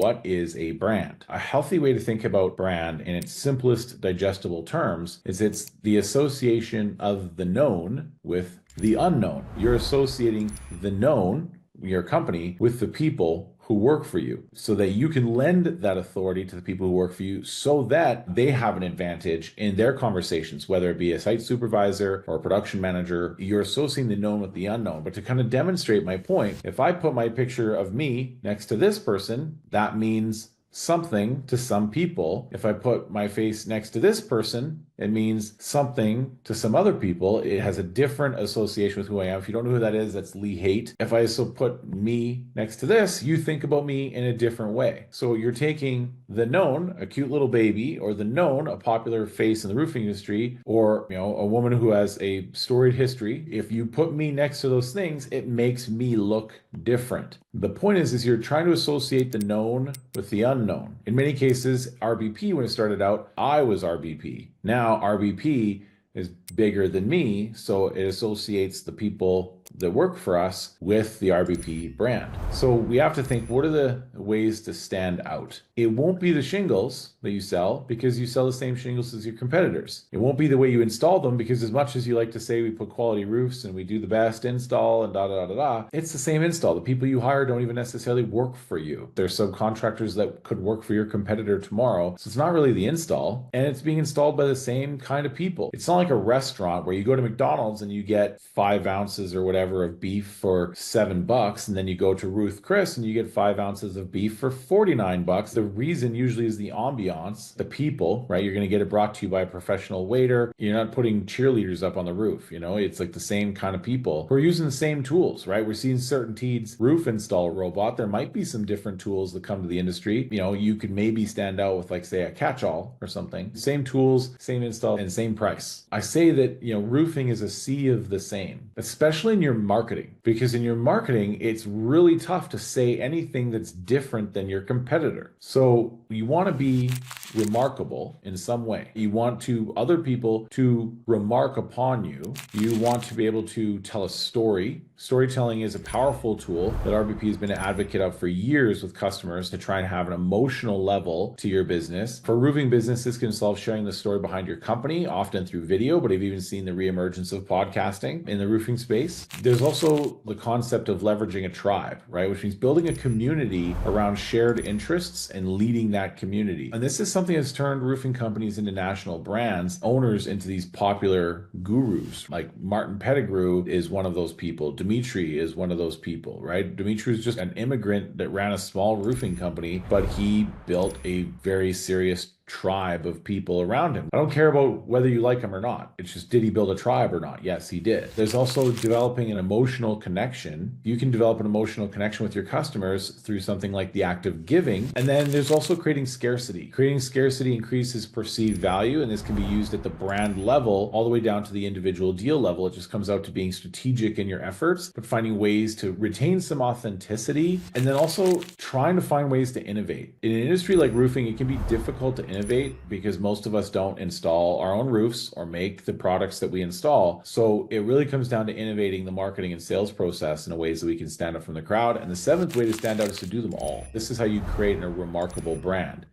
what is a brand? A healthy way to think about brand in its simplest digestible terms is it's the association of the known with the unknown. You're associating the known, your company, with the people who work for you so that you can lend that authority to the people who work for you so that they have an advantage in their conversations, whether it be a site supervisor or a production manager. You're associating the known with the unknown. But to kind of demonstrate my point, if I put my picture of me next to this person, that means something to some people. If I put my face next to this person, it means something to some other people. It has a different association with who I am. If you don't know who that is, that's Lee Haight. If I also put me next to this, you think about me in a different way. So you're taking the known, a cute little baby, or the known, a popular face in the roofing industry, or a woman who has a storied history. If you put me next to those things, it makes me look different. The point is you're trying to associate the known with the unknown. In many cases, RBP, when it started out, I was RBP. Now RBP is bigger than me, so it associates the people that work for us with the RBP brand. So we have to think, what are the ways to stand out? It won't be the shingles that you sell because you sell the same shingles as your competitors. It won't be the way you install them because as much as you like to say we put quality roofs and we do the best install and it's the same install. The people you hire don't even necessarily work for you. They're subcontractors that could work for your competitor tomorrow. So it's not really the install, and it's being installed by the same kind of people. It's not like a restaurant where you go to McDonald's and you get 5 ounces or whatever of beef for $7, and then you go to Ruth Chris and you get 5 ounces of beef for $49. The reason usually is the ambiance, the people, right? You're going to get it brought to you by a professional waiter. You're not putting cheerleaders up on the roof. It's like the same kind of people who are using the same tools, right? We're seeing CertainTeed's roof install robot. There might be some different tools that come to the industry. You could maybe stand out with, like, say, a catch-all or something. Same tools, same install, and same price. I say that, roofing is a sea of the same, especially in your marketing, because in your marketing, it's really tough to say anything that's different than your competitor. So you want to be remarkable in some way. You want other people to remark upon you. You want to be able to tell a story. Storytelling is a powerful tool that RBP has been an advocate of for years with customers to try and have an emotional level to your business. For roofing businesses, can involve sharing the story behind your company, often through video, but I've even seen the reemergence of podcasting in the roofing space. There's also the concept of leveraging a tribe, right? Which means building a community around shared interests and leading that community. And this is something that's turned roofing companies into national brands, owners into these popular gurus. Like Martin Pettigrew is one of those people. Dimitri is one of those people, right? Dimitri is just an immigrant that ran a small roofing company, but he built a very serious tribe of people around him. I don't care about whether you like him or not. It's just, did he build a tribe or not? Yes, he did. There's also developing an emotional connection. You can develop an emotional connection with your customers through something like the act of giving. And then there's also creating scarcity. Creating scarcity increases perceived value, and this can be used at the brand level all the way down to the individual deal level. It just comes out to being strategic in your efforts, but finding ways to retain some authenticity, and then also trying to find ways to innovate. In an industry like roofing, it can be difficult to innovate because most of us don't install our own roofs or make the products that we install. So it really comes down to innovating the marketing and sales process in ways that we can stand out from the crowd. And the seventh way to stand out is to do them all. This is how you create a remarkable brand.